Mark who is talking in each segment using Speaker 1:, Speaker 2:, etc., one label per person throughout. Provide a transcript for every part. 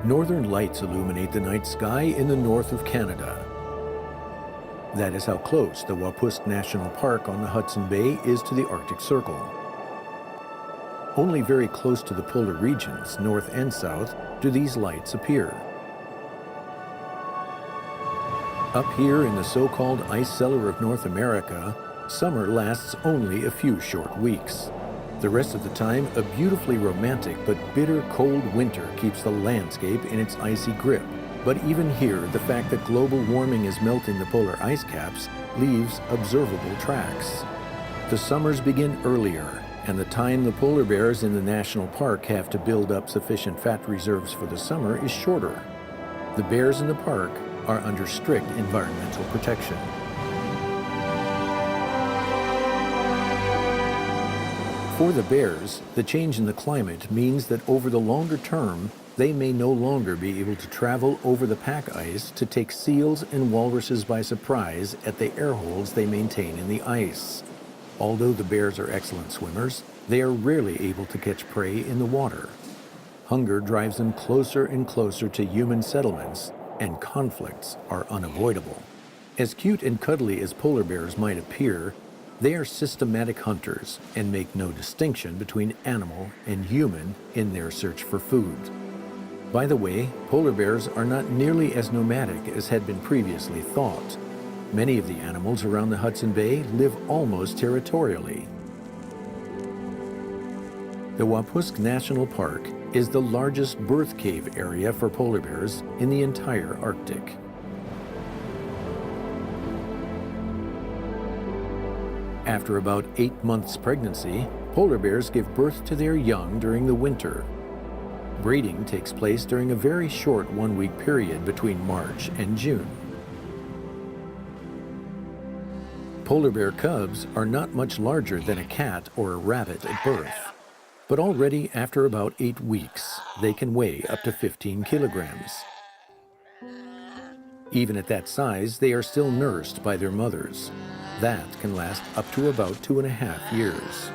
Speaker 1: Northern lights illuminate the night sky in the north of Canada. That is how close the Wapusк National Park on the Hudson Bay is to the Arctic Circle. Only very close to the polar regions, north and south, do these lights appear. Up here in the so-called ice cellar of North America, summer lasts only a few short weeks. The rest of the time, a beautifully romantic but bitter cold winter keeps the landscape in its icy grip. But even here, the fact that global warming is melting the polar ice caps leaves observable tracks. The summers begin earlier, and the time the polar bears in the national park have to build up sufficient fat reserves for the summer is shorter. The bears in the park are under strict environmental protection. For the bears, the change in the climate means that over the longer term, they may no longer be able to travel over the pack ice to take seals and walruses by surprise at the air holes they maintain in the ice. Although the bears are excellent swimmers, they are rarely able to catch prey in the water. Hunger drives them closer and closer to human settlements, and conflicts are unavoidable. As cute and cuddly as polar bears might appear, they are systematic hunters and make no distinction between animal and human in their search for food. By the way, polar bears are not nearly as nomadic as had been previously thought. Many of the animals around the Hudson Bay live almost territorially. The Wapusk National Park is the largest birth cave area for polar bears in the entire Arctic. After about 8 months' pregnancy, polar bears give birth to their young during the winter. Breeding takes place during a very short one-week period between March and June. Polar bear cubs are not much larger than a cat or a rabbit at birth, but already after about 8 weeks, they can weigh up to 15 kilograms. Even at that size, they are still nursed by their mothers. That can last up to about 2.5 years.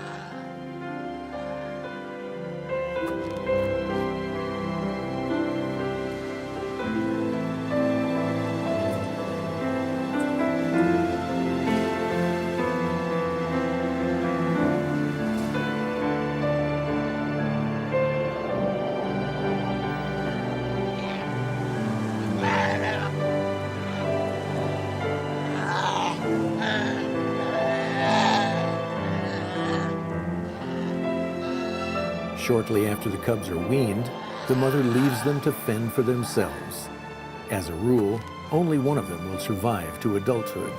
Speaker 1: Shortly after the cubs are weaned, the mother leaves them to fend for themselves. As a rule, only one of them will survive to adulthood.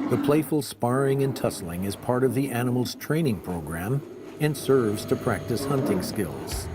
Speaker 1: The playful sparring and tussling is part of the animal's training program and serves to practice hunting skills.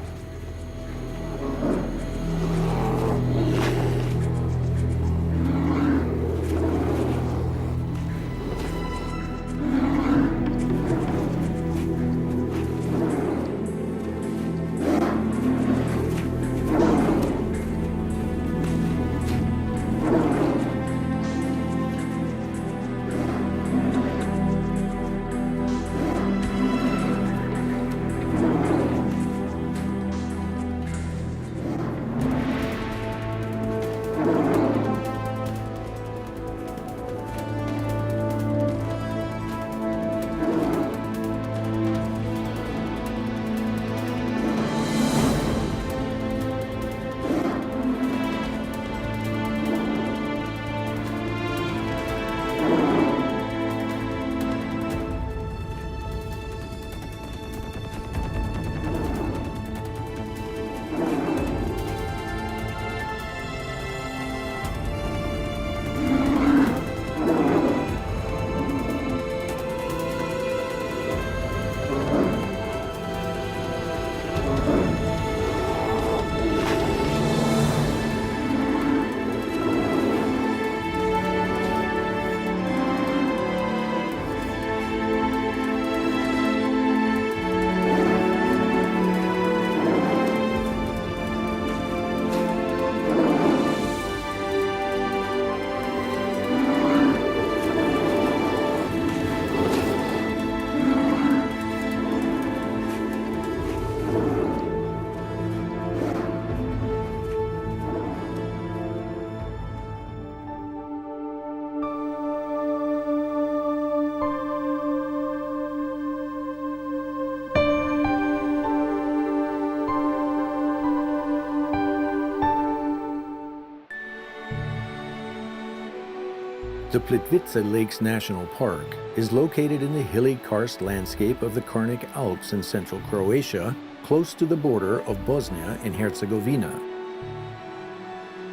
Speaker 1: The Plitvice Lakes National Park is located in the hilly karst landscape of the Carnic Alps in central Croatia, close to the border of Bosnia and Herzegovina.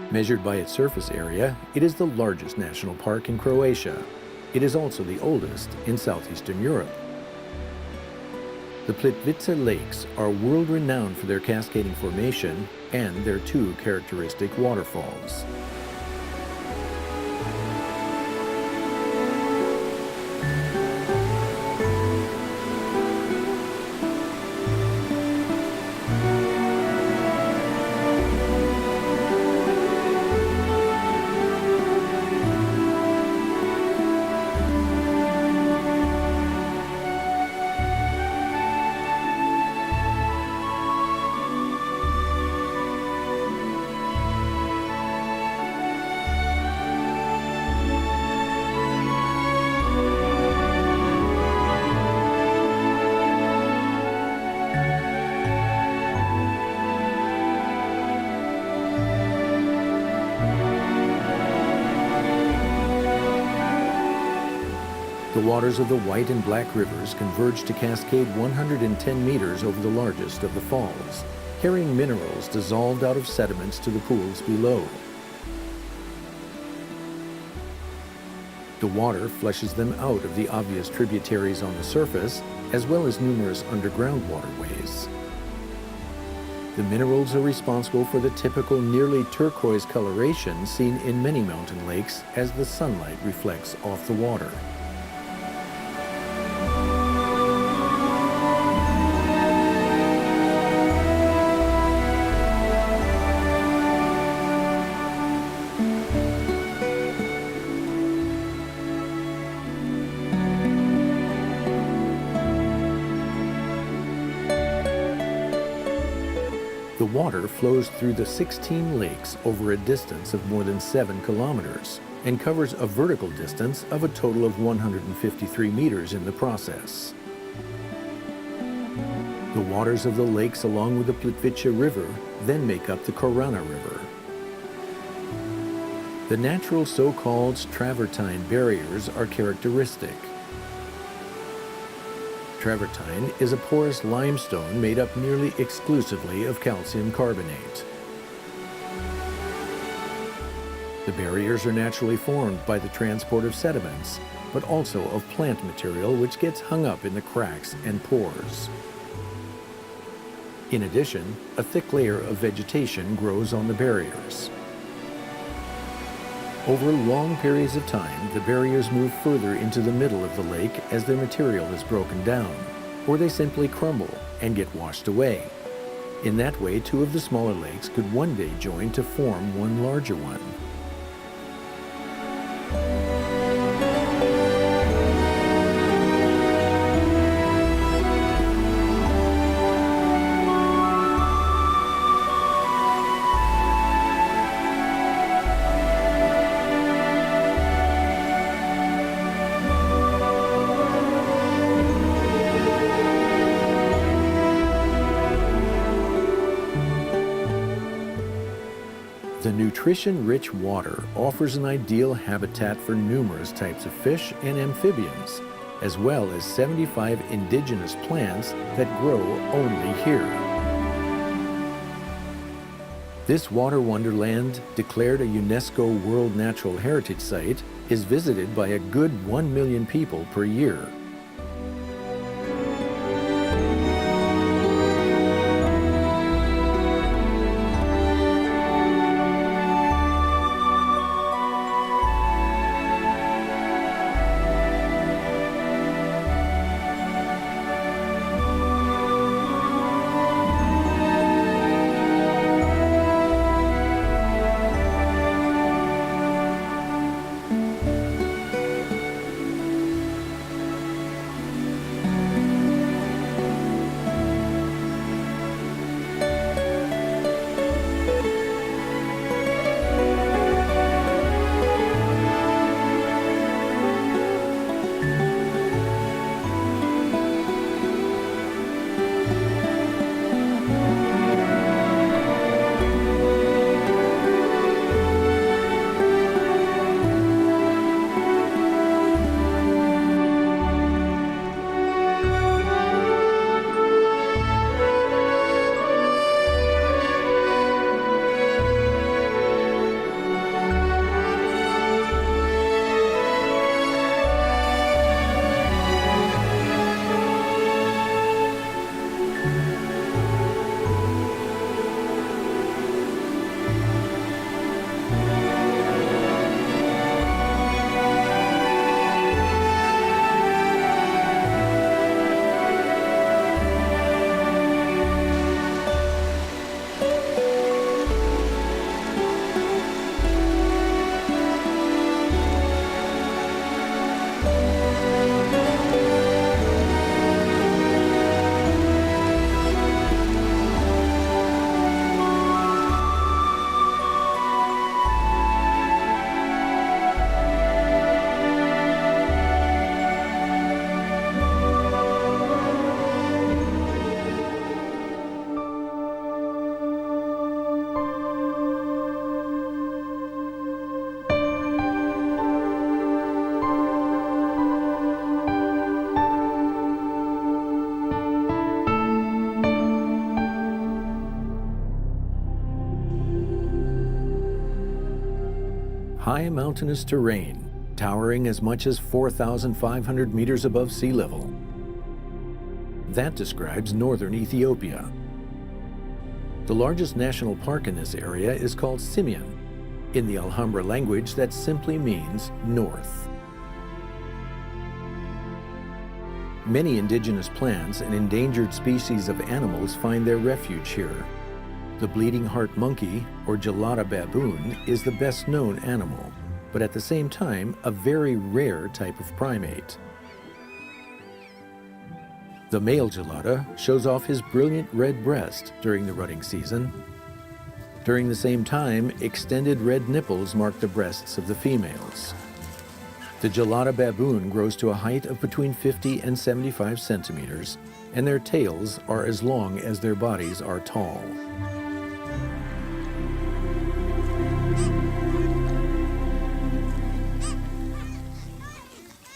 Speaker 1: Measured by its surface area, it is the largest national park in Croatia. It is also the oldest in southeastern Europe. The Plitvice Lakes are world-renowned for their cascading formation and their two characteristic waterfalls. The waters of the White and Black rivers converge to cascade 110 meters over the largest of the falls, carrying minerals dissolved out of sediments to the pools below. The water flushes them out of the obvious tributaries on the surface, as well as numerous underground waterways. The minerals are responsible for the typical nearly turquoise coloration seen in many mountain lakes as the sunlight reflects off the water. The water flows through the 16 lakes over a distance of more than 7 kilometers and covers a vertical distance of a total of 153 meters in the process. The waters of the lakes along with the Plitvice River then make up the Korana River. The natural so-called travertine barriers are characteristic. Travertine is a porous limestone made up nearly exclusively of calcium carbonate. The barriers are naturally formed by the transport of sediments, but also of plant material which gets hung up in the cracks and pores. In addition, a thick layer of vegetation grows on the barriers. Over long periods of time, the barriers move further into the middle of the lake as their material is broken down, or they simply crumble and get washed away. In that way, two of the smaller lakes could one day join to form one larger one. The nutrition-rich water offers an ideal habitat for numerous types of fish and amphibians, as well as 75 indigenous plants that grow only here. This water wonderland, declared a UNESCO World Natural Heritage Site, is visited by a good 1 million people per year. high mountainous terrain, towering as much as 4,500 meters above sea level. That describes northern Ethiopia. The largest national park in this area is called Simien. In the Alhambra language, that simply means north. Many indigenous plants and endangered species of animals find their refuge here. The bleeding heart monkey, or gelada baboon, is the best known animal, but at the same time, a very rare type of primate. The male gelada shows off his brilliant red breast during the rutting season. During the same time, extended red nipples mark the breasts of the females. The gelada baboon grows to a height of between 50 and 75 centimeters, and their tails are as long as their bodies are tall.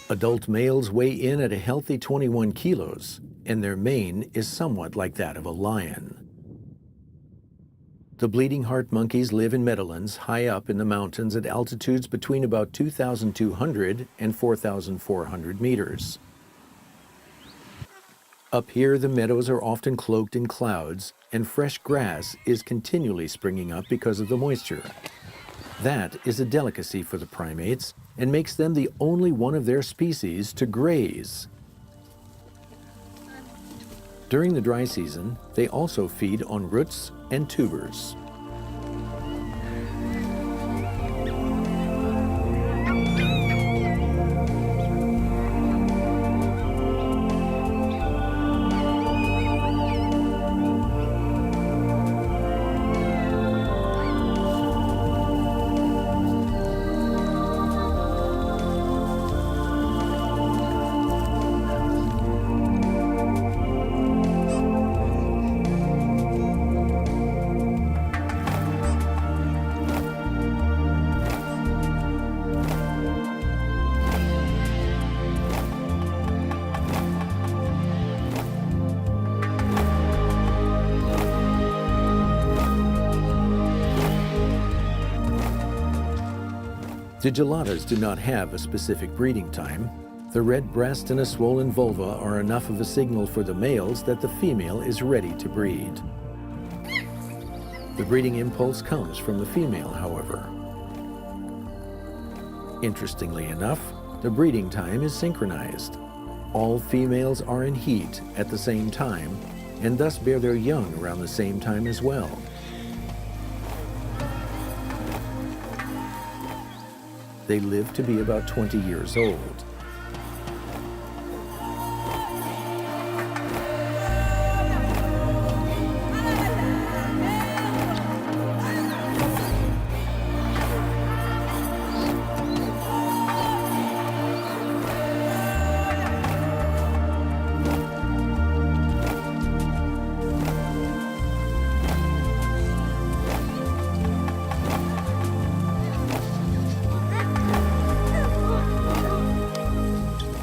Speaker 1: Adult males weigh in at a healthy 21 kilos, and their mane is somewhat like that of a lion. The bleeding heart monkeys live in meadowlands high up in the mountains at altitudes between about 2,200 and 4,400 meters. Up here, the meadows are often cloaked in clouds, and fresh grass is continually springing up because of the moisture. That is a delicacy for the primates and makes them the only one of their species to graze. During the dry season, they also feed on roots and tubers. The geladas do not have a specific breeding time. The red breast and a swollen vulva are enough of a signal for the males that the female is ready to breed. The breeding impulse comes from the female, however. Interestingly enough, the breeding time is synchronized. All females are in heat at the same time and thus bear their young around the same time as well. They live to be about 20 years old.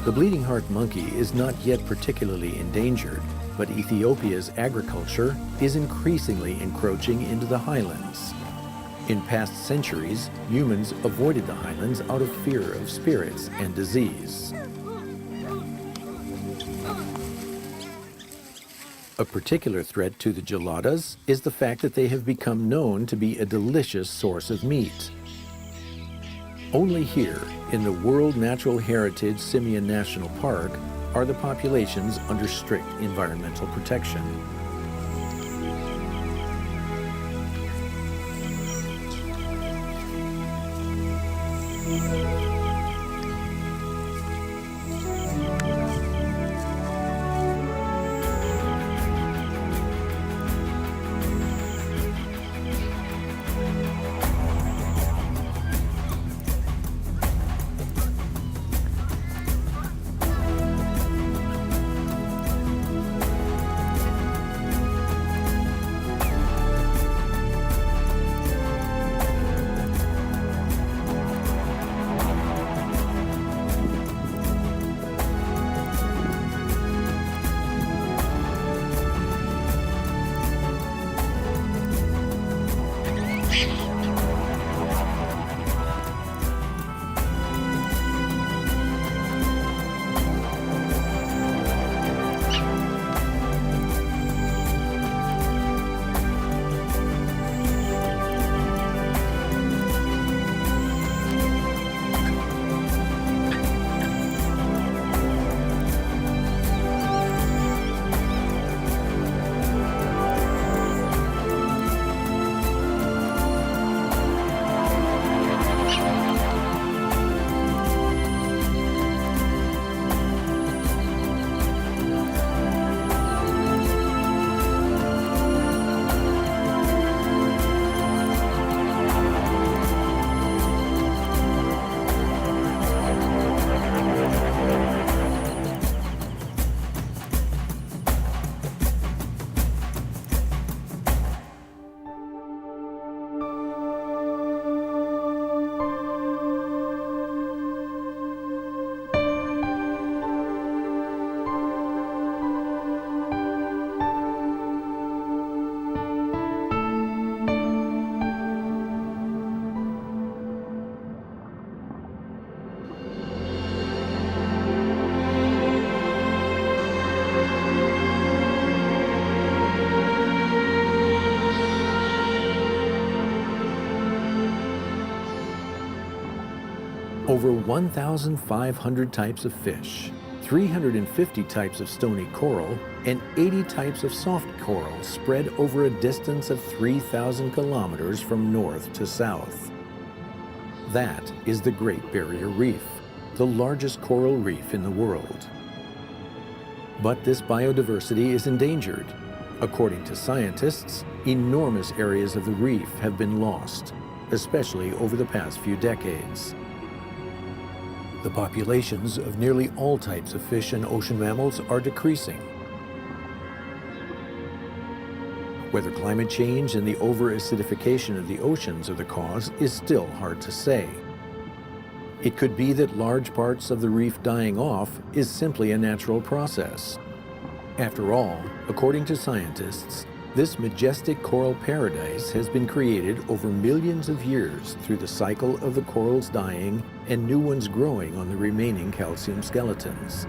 Speaker 1: The bleeding heart monkey is not yet particularly endangered, but Ethiopia's agriculture is increasingly encroaching into the highlands. In past centuries, humans avoided the highlands out of fear of spirits and disease. A particular threat to the geladas is the fact that they have become known to be a delicious source of meat. Only here, in the World Natural Heritage Simien National Park, are the populations under strict environmental protection. Over 1,500 types of fish, 350 types of stony coral, and 80 types of soft coral spread over a distance of 3,000 kilometers from north to south. That is the Great Barrier Reef, the largest coral reef in the world. But this biodiversity is endangered. According to scientists, enormous areas of the reef have been lost, especially over the past few decades. The populations of nearly all types of fish and ocean mammals are decreasing. Whether climate change and the over-acidification of the oceans are the cause is still hard to say. It could be that large parts of the reef dying off is simply a natural process. After all, according to scientists, this majestic coral paradise has been created over millions of years through the cycle of the corals dying and new ones growing on the remaining calcium skeletons.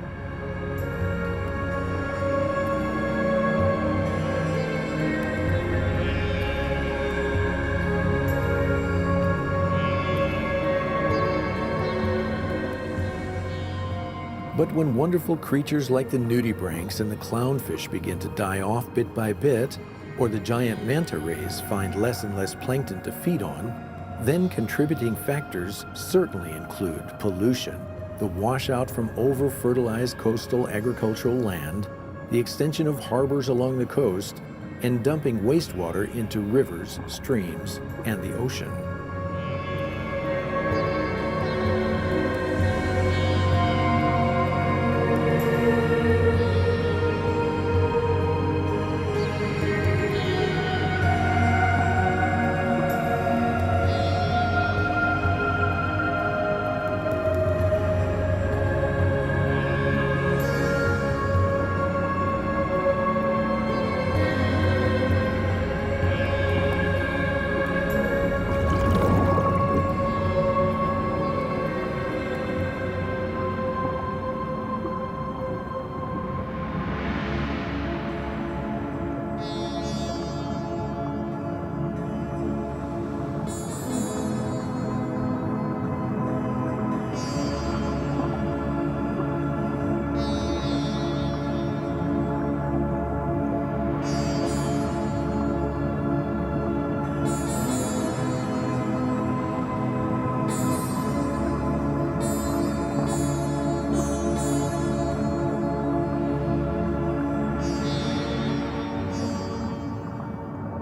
Speaker 1: But when wonderful creatures like the nudibranchs and the clownfish begin to die off bit by bit, or the giant manta rays find less and less plankton to feed on, then contributing factors certainly include pollution, the washout from over-fertilized coastal agricultural land, the extension of harbors along the coast, and dumping wastewater into rivers, streams, and the ocean.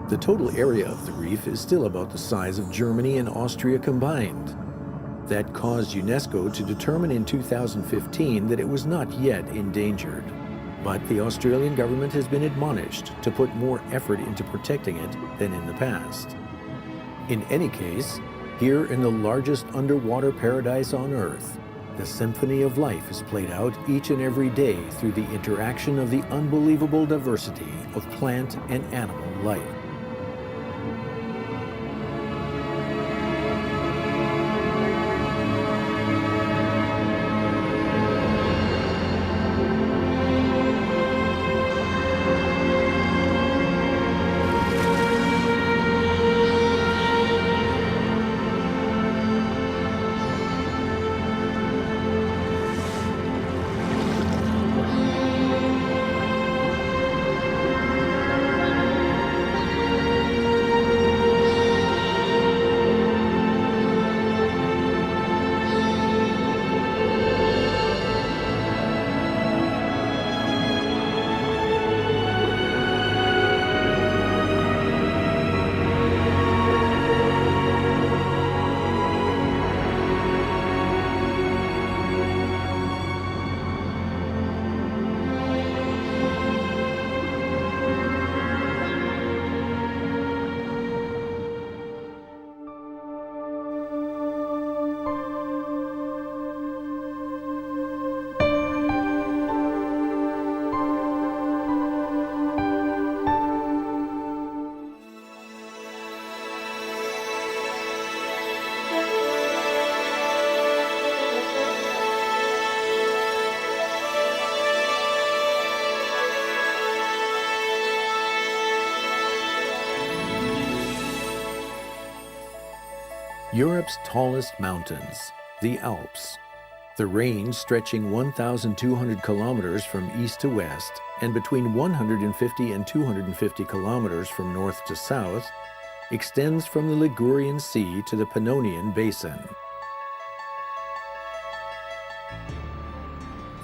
Speaker 1: The total area of the reef is still about the size of Germany and Austria combined. That caused UNESCO to determine in 2015 that it was not yet endangered. But the Australian government has been admonished to put more effort into protecting it than in the past. In any case, here in the largest underwater paradise on Earth, the symphony of life is played out each and every day through the interaction of the unbelievable diversity of plant and animal life. Europe's tallest mountains, the Alps. The range, stretching 1,200 kilometers from east to west and between 150 and 250 kilometers from north to south, extends from the Ligurian Sea to the Pannonian Basin.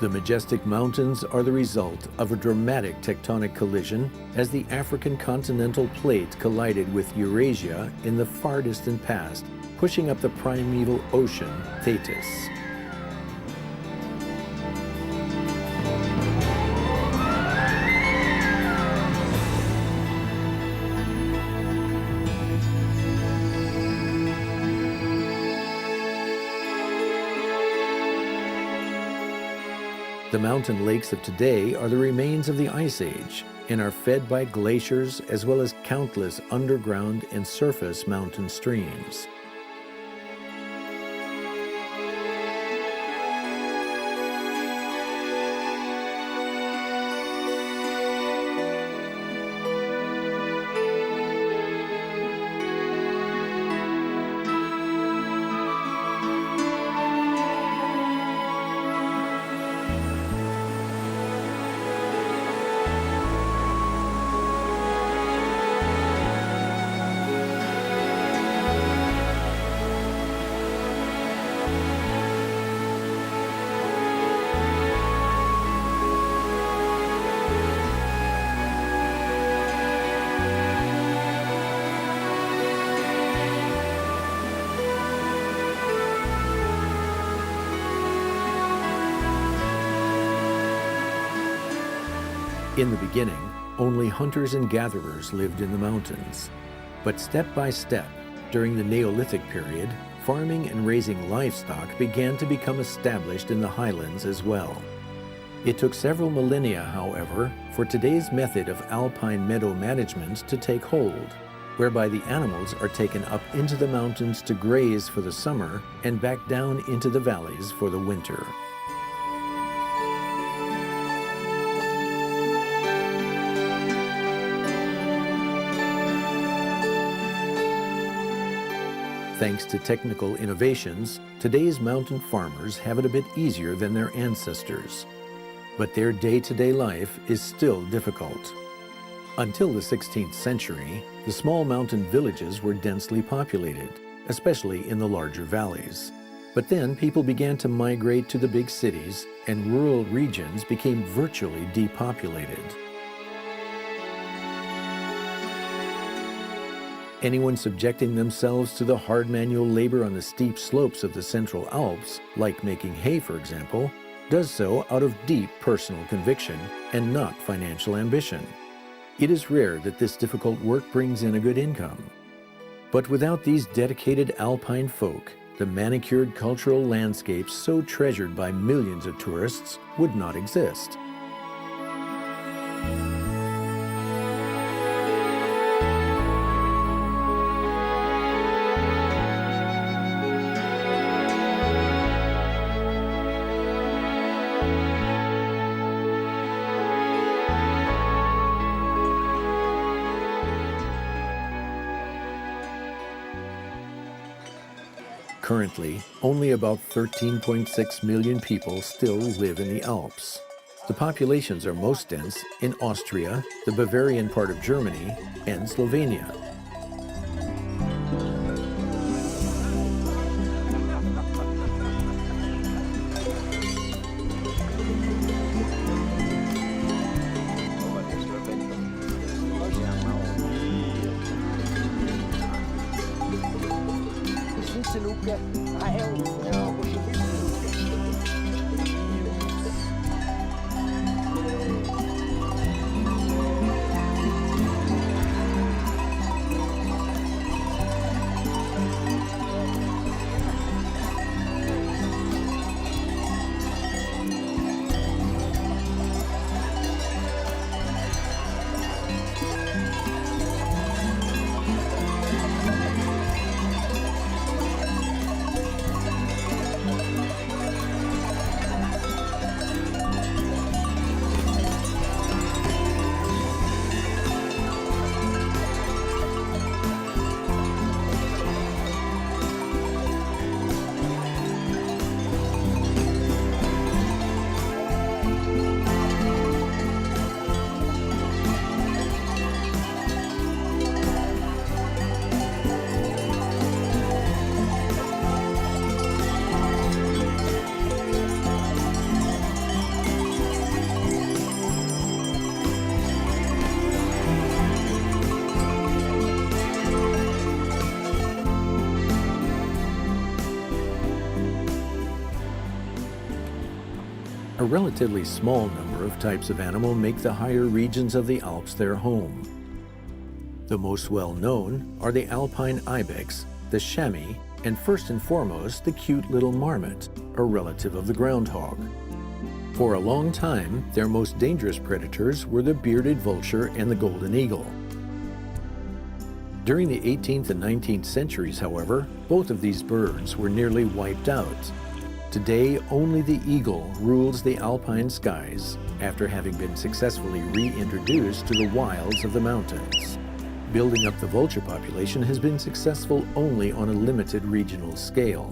Speaker 1: The majestic mountains are the result of a dramatic tectonic collision as the African continental plate collided with Eurasia in the far distant past, pushing up the primeval ocean, Tethys. The mountain lakes of today are the remains of the Ice Age and are fed by glaciers as well as countless underground and surface mountain streams. In the beginning, only hunters and gatherers lived in the mountains. But step by step, during the Neolithic period, farming and raising livestock began to become established in the highlands as well. It took several millennia, however, for today's method of alpine meadow management to take hold, whereby the animals are taken up into the mountains to graze for the summer and back down into the valleys for the winter. Thanks to technical innovations, today's mountain farmers have it a bit easier than their ancestors. But their day-to-day life is still difficult. Until the 16th century, the small mountain villages were densely populated, especially in the larger valleys. But then people began to migrate to the big cities, and rural regions became virtually depopulated. Anyone subjecting themselves to the hard manual labor on the steep slopes of the Central Alps, like making hay for example, does so out of deep personal conviction and not financial ambition. It is rare that this difficult work brings in a good income. But without these dedicated alpine folk, the manicured cultural landscapes so treasured by millions of tourists would not exist. Currently, only about 13.6 million people still live in the Alps. The populations are most dense in Austria, the Bavarian part of Germany, and Slovenia. A relatively small number of types of animal make the higher regions of the Alps their home. The most well-known are the alpine ibex, the chamois, and first and foremost, the cute little marmot, a relative of the groundhog. For a long time, their most dangerous predators were the bearded vulture and the golden eagle. During the 18th and 19th centuries, however, both of these birds were nearly wiped out. Today, only the eagle rules the alpine skies after having been successfully reintroduced to the wilds of the mountains. Building up the vulture population has been successful only on a limited regional scale,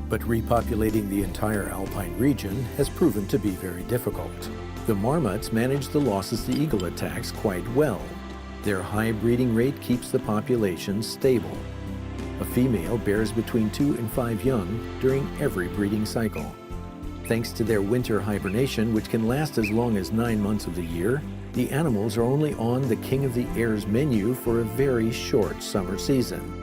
Speaker 1: but repopulating the entire alpine region has proven to be very difficult. The marmots manage the losses the eagle attacks quite well. Their high breeding rate keeps the population stable. A female bears between 2 and 5 young during every breeding cycle. Thanks to their winter hibernation, which can last as long as 9 months of the year, the animals are only on the King of the Air's menu for a very short summer season.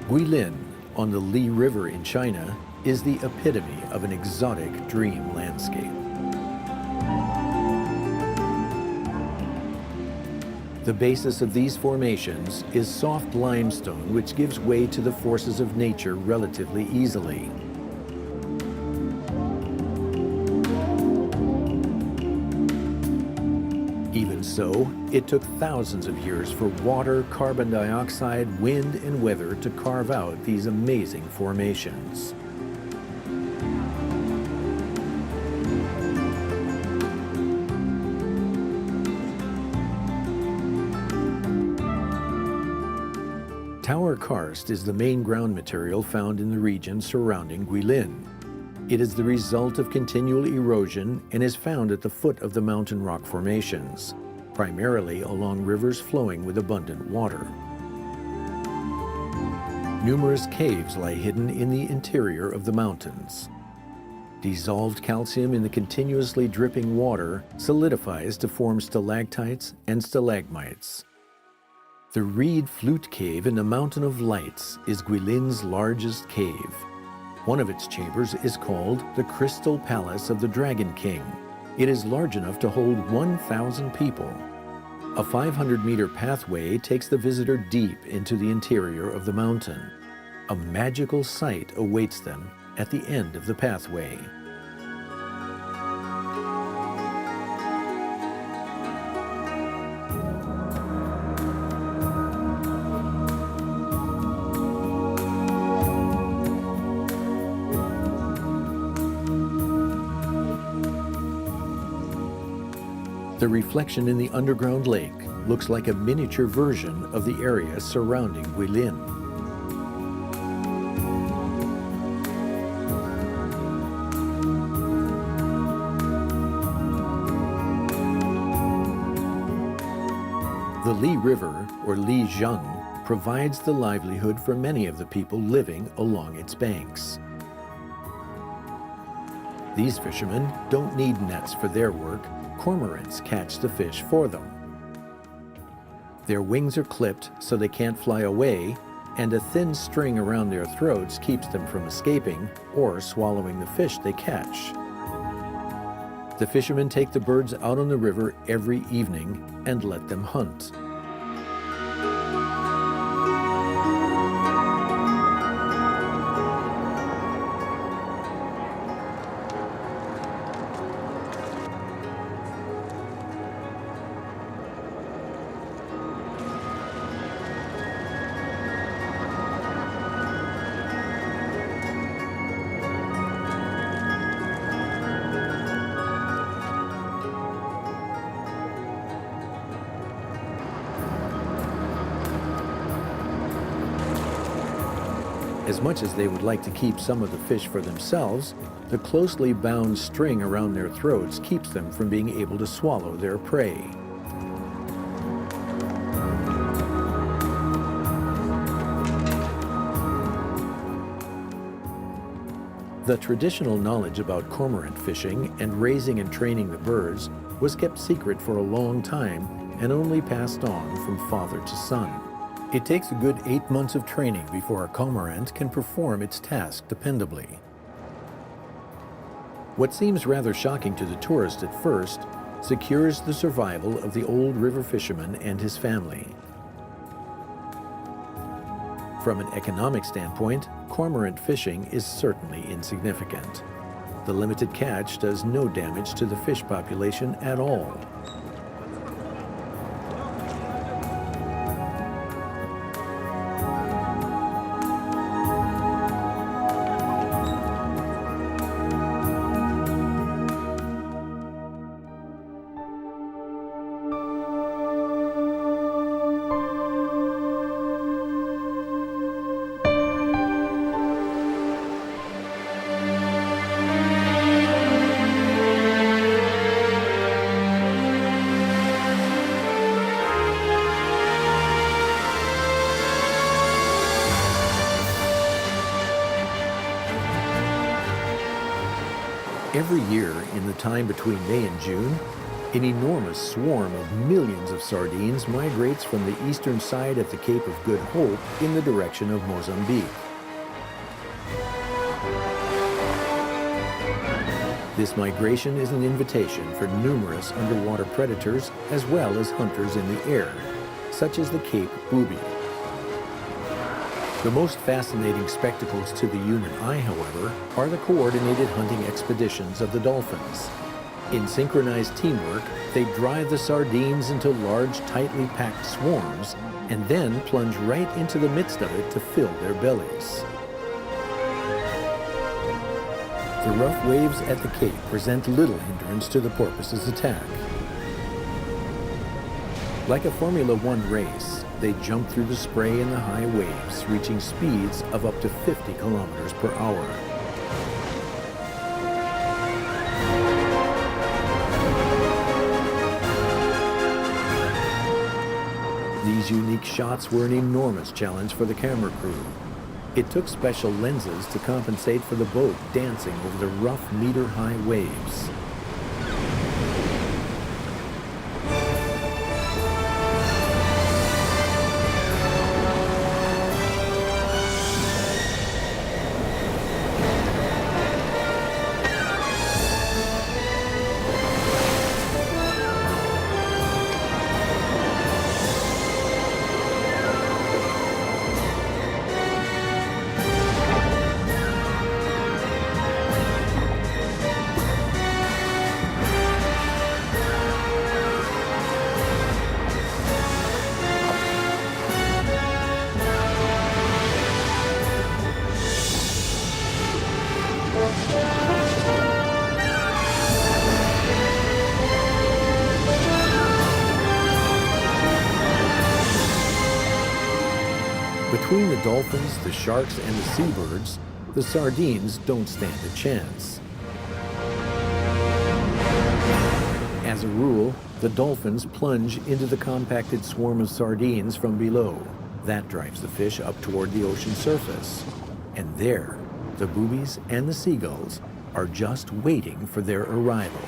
Speaker 1: Guilin, on the Li River in China, is the epitome of an exotic dream landscape. The basis of these formations is soft limestone, which gives way to the forces of nature relatively easily. Even so, it took thousands of years for water, carbon dioxide, wind, and weather to carve out these amazing formations. Tower karst is the main ground material found in the region surrounding Guilin. It is the result of continual erosion and is found at the foot of the mountain rock formations, primarily along rivers flowing with abundant water. Numerous caves lie hidden in the interior of the mountains. Dissolved calcium in the continuously dripping water solidifies to form stalactites and stalagmites. The Reed Flute Cave in the Mountain of Lights is Guilin's largest cave. One of its chambers is called the Crystal Palace of the Dragon King. It is large enough to hold 1,000 people. A 500-meter pathway takes the visitor deep into the interior of the mountain. A magical sight awaits them at the end of the pathway. The reflection in the underground lake looks like a miniature version of the area surrounding Guilin. The Li River, or Li Zheng, provides the livelihood for many of the people living along its banks. These fishermen don't need nets for their work. Cormorants catch the fish for them. Their wings are clipped so they can't fly away, and a thin string around their throats keeps them from escaping or swallowing the fish they catch. The fishermen take the birds out on the river every evening and let them hunt. As much as they would like to keep some of the fish for themselves, the closely bound string around their throats keeps them from being able to swallow their prey. The traditional knowledge about cormorant fishing and raising and training the birds was kept secret for a long time and only passed on from father to son. It takes a good 8 months of training before a cormorant can perform its task dependably. What seems rather shocking to the tourist at first secures the survival of the old river fisherman and his family. From an economic standpoint, cormorant fishing is certainly insignificant. The limited catch does no damage to the fish population at all. Every year, in the time between May and June, an enormous swarm of millions of sardines migrates from the eastern side of the Cape of Good Hope in the direction of Mozambique. This migration is an invitation for numerous underwater predators as well as hunters in the air, such as the Cape booby. The most fascinating spectacles to the human eye, however, are the coordinated hunting expeditions of the dolphins. In synchronized teamwork, they drive the sardines into large, tightly packed swarms and then plunge right into the midst of it to fill their bellies. The rough waves at the Cape present little hindrance to the porpoise's attack. Like a Formula One race, they jump through the spray and the high waves, reaching speeds of up to 50 kilometers per hour. These unique shots were an enormous challenge for the camera crew. It took special lenses to compensate for the boat dancing over the rough meter-high waves. Between the dolphins, the sharks, and the seabirds, the sardines don't stand a chance. As a rule, the dolphins plunge into the compacted swarm of sardines from below. That drives the fish up toward the ocean surface. And there, the boobies and the seagulls are just waiting for their arrival.